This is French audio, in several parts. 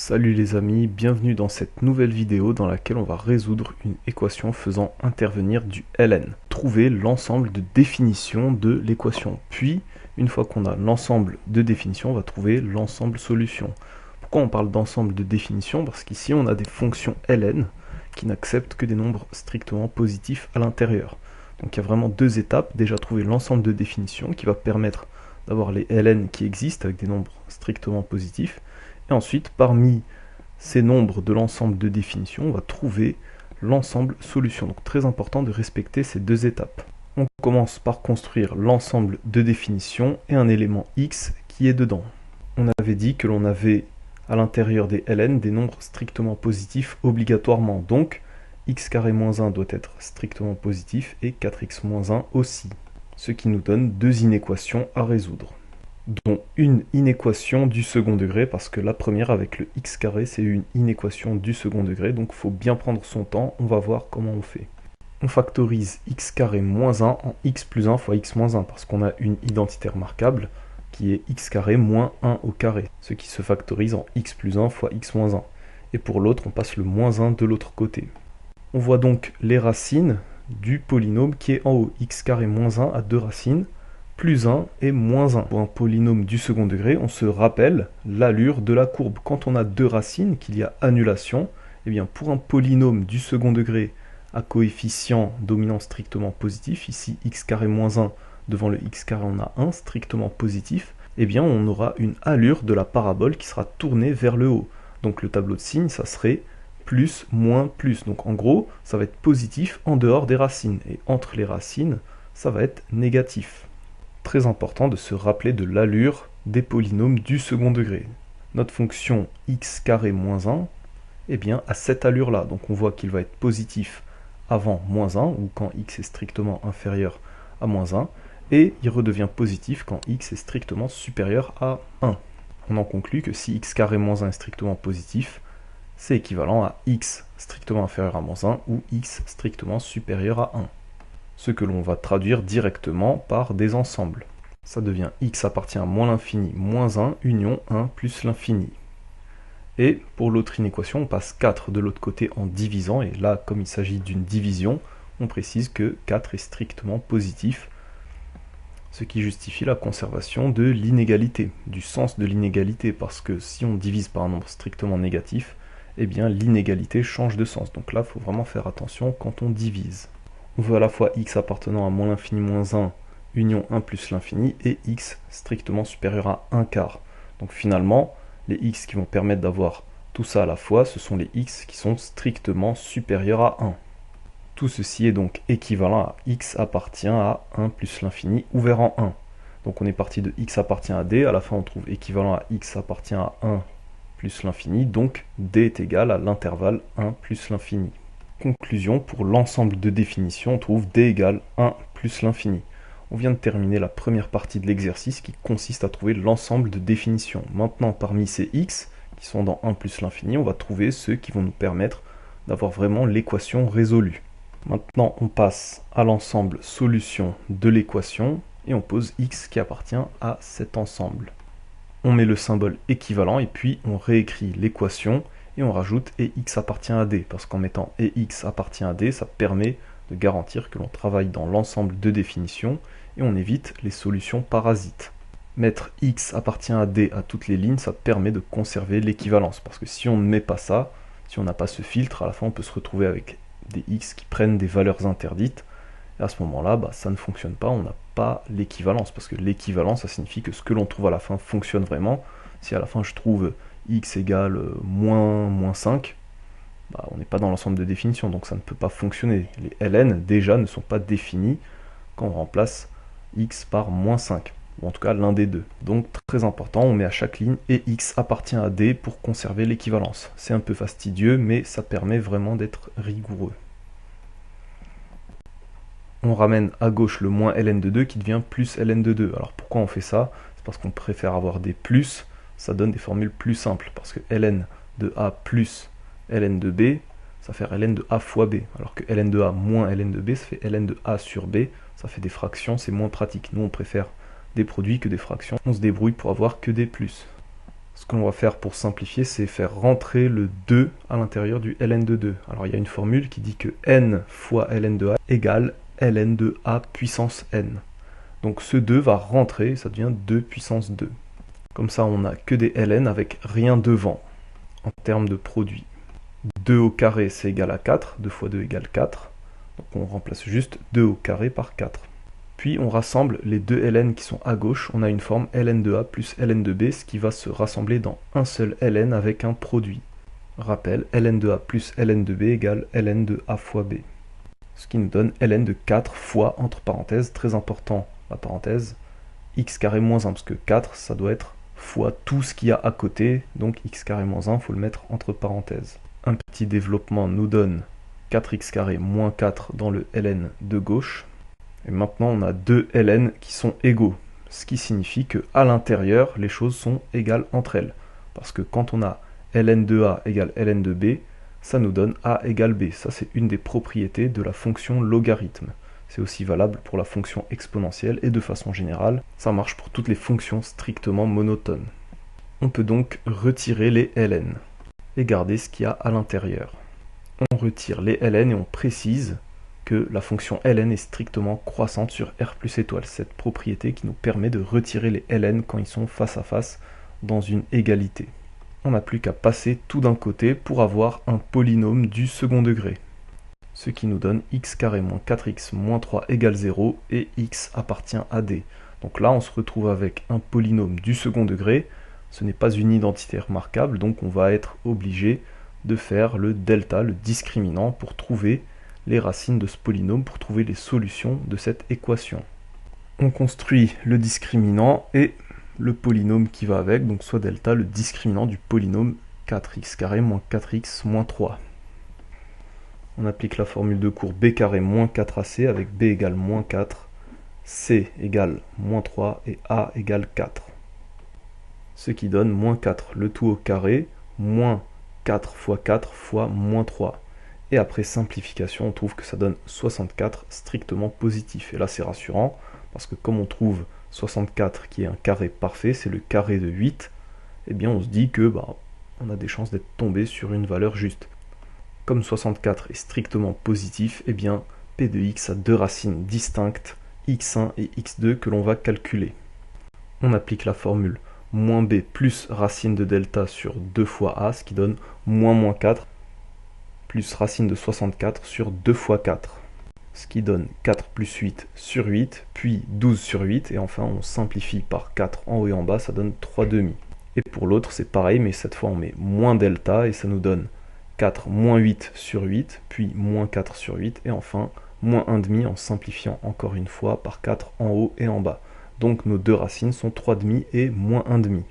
Salut les amis, bienvenue dans cette nouvelle vidéo dans laquelle on va résoudre une équation faisant intervenir du ln. Trouver l'ensemble de définitions de l'équation. Puis, une fois qu'on a l'ensemble de définitions, on va trouver l'ensemble solution. Pourquoi on parle d'ensemble de définitions? Parce qu'ici on a des fonctions ln qui n'acceptent que des nombres strictement positifs à l'intérieur. Donc il y a vraiment deux étapes. Déjà trouver l'ensemble de définitions qui va permettre d'avoir les ln qui existent avec des nombres strictement positifs. Et ensuite, parmi ces nombres de l'ensemble de définitions, on va trouver l'ensemble solution. Donc très important de respecter ces deux étapes. On commence par construire l'ensemble de définitions et un élément x qui est dedans. On avait dit que l'on avait à l'intérieur des ln des nombres strictement positifs obligatoirement. Donc x carré moins 1 doit être strictement positif et 4x moins 1 aussi. Ce qui nous donne deux inéquations à résoudre, dont une inéquation du second degré, parce que la première avec le x carré c'est une inéquation du second degré, donc il faut bien prendre son temps, on va voir comment on fait. On factorise x carré moins 1 en x plus 1 fois x moins 1, parce qu'on a une identité remarquable qui est x carré moins 1 au carré, ce qui se factorise en x plus 1 fois x moins 1. Et pour l'autre, on passe le moins 1 de l'autre côté. On voit donc les racines du polynôme qui est en haut. X carré moins 1 a deux racines, plus 1 et moins 1. Pour un polynôme du second degré, on se rappelle l'allure de la courbe. Quand on a deux racines, qu'il y a annulation, eh bien pour un polynôme du second degré à coefficient dominant strictement positif, ici x carré moins 1, devant le x carré on a 1 strictement positif, eh bien on aura une allure de la parabole qui sera tournée vers le haut. Donc le tableau de signes, ça serait plus, moins, plus. Donc en gros, ça va être positif en dehors des racines. Et entre les racines, ça va être négatif. Très important de se rappeler de l'allure des polynômes du second degré. Notre fonction x carré moins 1, eh bien, a cette allure-là. Donc on voit qu'il va être positif avant moins 1, ou quand x est strictement inférieur à moins 1, et il redevient positif quand x est strictement supérieur à 1. On en conclut que si x carré moins 1 est strictement positif, c'est équivalent à x strictement inférieur à moins 1 ou x strictement supérieur à 1. Ce que l'on va traduire directement par des ensembles. Ça devient x appartient à moins l'infini moins 1 union 1 plus l'infini. Et pour l'autre inéquation, on passe 4 de l'autre côté en divisant, et là, comme il s'agit d'une division, on précise que 4 est strictement positif, ce qui justifie la conservation de l'inégalité, du sens de l'inégalité, parce que si on divise par un nombre strictement négatif, eh bien l'inégalité change de sens. Donc là, il faut vraiment faire attention quand on divise. On veut à la fois x appartenant à moins l'infini moins 1 union 1 plus l'infini et x strictement supérieur à 1 quart. Donc finalement, les x qui vont permettre d'avoir tout ça à la fois, ce sont les x qui sont strictement supérieurs à 1. Tout ceci est donc équivalent à x appartient à 1 plus l'infini ouvert en 1. Donc on est parti de x appartient à d, à la fin on trouve équivalent à x appartient à 1 plus l'infini, donc d est égal à l'intervalle 1 plus l'infini. Conclusion, pour l'ensemble de définitions, on trouve d égale 1 plus l'infini. On vient de terminer la première partie de l'exercice qui consiste à trouver l'ensemble de définitions. Maintenant, parmi ces x, qui sont dans 1 plus l'infini, on va trouver ceux qui vont nous permettre d'avoir vraiment l'équation résolue. Maintenant, on passe à l'ensemble solution de l'équation, et on pose x qui appartient à cet ensemble. On met le symbole équivalent, et puis on réécrit l'équation, et on rajoute et x appartient à d, parce qu'en mettant et x appartient à d, ça permet de garantir que l'on travaille dans l'ensemble de définitions, et on évite les solutions parasites. Mettre x appartient à d à toutes les lignes, ça permet de conserver l'équivalence, parce que si on ne met pas ça, si on n'a pas ce filtre, à la fin on peut se retrouver avec des x qui prennent des valeurs interdites, et à ce moment-là, ça ne fonctionne pas, on n'a pas l'équivalence, parce que l'équivalence, ça signifie que ce que l'on trouve à la fin fonctionne vraiment. Si à la fin je trouve x égale moins 5, on n'est pas dans l'ensemble de définitions, donc ça ne peut pas fonctionner. Les ln, déjà, ne sont pas définis quand on remplace x par moins 5, ou en tout cas l'un des deux. Donc très important, on met à chaque ligne et x appartient à d pour conserver l'équivalence. C'est un peu fastidieux, mais ça permet vraiment d'être rigoureux. On ramène à gauche le moins ln de 2 qui devient plus ln de 2. Alors pourquoi on fait ça? C'est parce qu'on préfère avoir des plus, ça donne des formules plus simples, parce que ln de a plus ln de b, ça fait ln de a fois b, alors que ln de a moins ln de b, ça fait ln de a sur b, ça fait des fractions, c'est moins pratique. Nous on préfère des produits que des fractions, on se débrouille pour avoir que des plus. Ce que l'on va faire pour simplifier, c'est faire rentrer le 2 à l'intérieur du ln de 2. Alors il y a une formule qui dit que n fois ln de a égale ln de a puissance n. Donc ce 2 va rentrer, ça devient 2 puissance 2. Comme ça, on n'a que des ln avec rien devant en termes de produit. 2 au carré, c'est égal à 4. 2 fois 2 égale 4. Donc on remplace juste 2 au carré par 4. Puis on rassemble les deux ln qui sont à gauche. On a une forme ln de a plus ln de b, ce qui va se rassembler dans un seul ln avec un produit. Rappel, ln de a plus ln de b égale ln de a fois b. Ce qui nous donne ln de 4 fois, entre parenthèses, très important, la parenthèse, x carré moins 1, parce que 4, ça doit être fois tout ce qu'il y a à côté, donc x carré moins 1, il faut le mettre entre parenthèses. Un petit développement nous donne 4x carré moins 4 dans le ln de gauche. Et maintenant, on a deux ln qui sont égaux, ce qui signifie qu'à l'intérieur, les choses sont égales entre elles. Parce que quand on a ln de a égale ln de b, ça nous donne a égale b. Ça, c'est une des propriétés de la fonction logarithme. C'est aussi valable pour la fonction exponentielle et de façon générale, ça marche pour toutes les fonctions strictement monotones. On peut donc retirer les ln et garder ce qu'il y a à l'intérieur. On retire les ln et on précise que la fonction ln est strictement croissante sur r plus étoile, cette propriété qui nous permet de retirer les ln quand ils sont face à face dans une égalité. On n'a plus qu'à passer tout d'un côté pour avoir un polynôme du second degré, ce qui nous donne x carré moins 4x moins 3 égale 0 et x appartient à d. Donc là on se retrouve avec un polynôme du second degré, ce n'est pas une identité remarquable, donc on va être obligé de faire le delta, le discriminant, pour trouver les racines de ce polynôme, pour trouver les solutions de cette équation. On construit le discriminant et le polynôme qui va avec, donc soit delta, le discriminant du polynôme 4x carré moins 4x moins 3. On applique la formule de cours b carré moins 4ac avec b égale moins 4, c égale moins 3 et a égale 4. Ce qui donne moins 4, le tout au carré, moins 4 fois 4 fois moins 3. Et après simplification, on trouve que ça donne 64 strictement positif. Et là, c'est rassurant, parce que comme on trouve 64 qui est un carré parfait, c'est le carré de 8, eh bien on se dit que on a des chances d'être tombé sur une valeur juste. Comme 64 est strictement positif, eh bien p de x a deux racines distinctes, x1 et x2, que l'on va calculer. On applique la formule moins b plus racine de delta sur 2 fois a, ce qui donne moins 4, plus racine de 64 sur 2 fois 4, ce qui donne 4 plus 8 sur 8, puis 12 sur 8, et enfin on simplifie par 4 en haut et en bas, ça donne 3 demi. Et pour l'autre c'est pareil, mais cette fois on met moins delta, et ça nous donne 4 moins 8 sur 8, puis moins 4 sur 8, et enfin moins 1 demi en simplifiant encore une fois par 4 en haut et en bas. Donc nos deux racines sont 3 demi et moins 1 demi.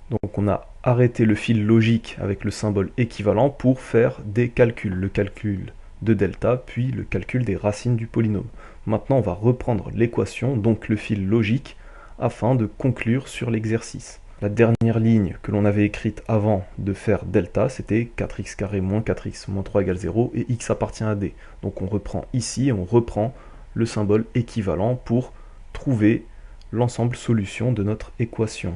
Donc on a arrêté le fil logique avec le symbole équivalent pour faire des calculs, le calcul de delta, puis le calcul des racines du polynôme. Maintenant on va reprendre l'équation, donc le fil logique, afin de conclure sur l'exercice. La dernière ligne que l'on avait écrite avant de faire delta, c'était 4x carré moins 4x moins 3 égale 0, et x appartient à d. Donc on reprend ici, et on reprend le symbole équivalent pour trouver l'ensemble solution de notre équation.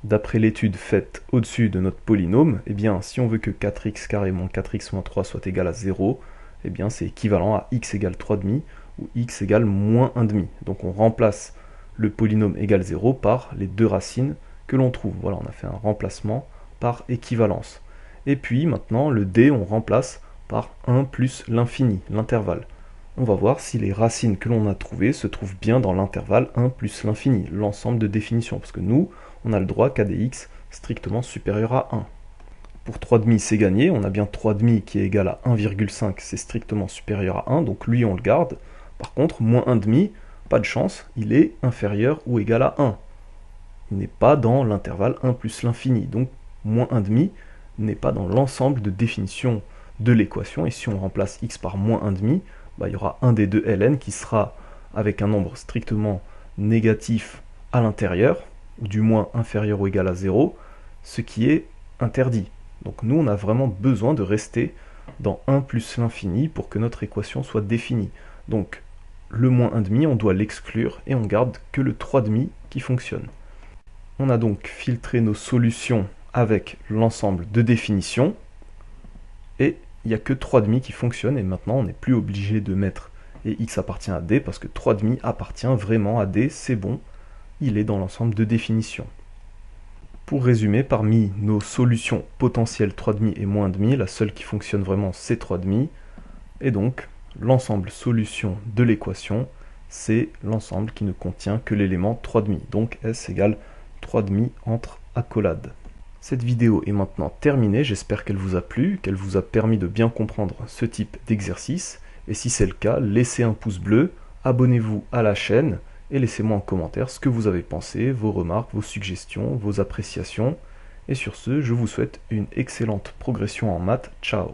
D'après l'étude faite au-dessus de notre polynôme, eh bien, si on veut que 4x carré moins 4x moins 3 soit égal à 0, eh bien, c'est équivalent à x égale 3,5 ou x égale moins 1,5. Donc on remplace le polynôme égale 0 par les deux racines que l'on trouve. Voilà, on a fait un remplacement par équivalence. Et puis maintenant, le d, on remplace par 1 plus l'infini, l'intervalle. On va voir si les racines que l'on a trouvées se trouvent bien dans l'intervalle 1 plus l'infini, l'ensemble de définitions, parce que nous, on a le droit qu'à des x strictement supérieur à 1. Pour 3,5 c'est gagné, on a bien 3,5 qui est égal à 1,5, c'est strictement supérieur à 1, donc lui on le garde. Par contre, moins 1,5, pas de chance, il est inférieur ou égal à 1. Il n'est pas dans l'intervalle 1 plus l'infini, donc moins 1,5 n'est pas dans l'ensemble de définition de l'équation, et si on remplace x par moins 1,5, il y aura un des deux ln qui sera avec un nombre strictement négatif à l'intérieur, ou du moins inférieur ou égal à 0, ce qui est interdit. Donc nous, on a vraiment besoin de rester dans 1 plus l'infini pour que notre équation soit définie. Donc le moins 1,5, on doit l'exclure et on garde que le 3,5 qui fonctionne. On a donc filtré nos solutions avec l'ensemble de définition, et il n'y a que 3,5 qui fonctionne, et maintenant on n'est plus obligé de mettre et x appartient à D, parce que 3,5 appartient vraiment à D, c'est bon, il est dans l'ensemble de définition. Pour résumer, parmi nos solutions potentielles 3,5 et moins demi, la seule qui fonctionne vraiment c'est 3,5, et donc l'ensemble solution de l'équation, c'est l'ensemble qui ne contient que l'élément 3,5, donc S égale 3,5 entre accolades. Cette vidéo est maintenant terminée, j'espère qu'elle vous a plu, qu'elle vous a permis de bien comprendre ce type d'exercice, et si c'est le cas, laissez un pouce bleu, abonnez-vous à la chaîne, et laissez-moi en commentaire ce que vous avez pensé, vos remarques, vos suggestions, vos appréciations, et sur ce, je vous souhaite une excellente progression en maths, ciao.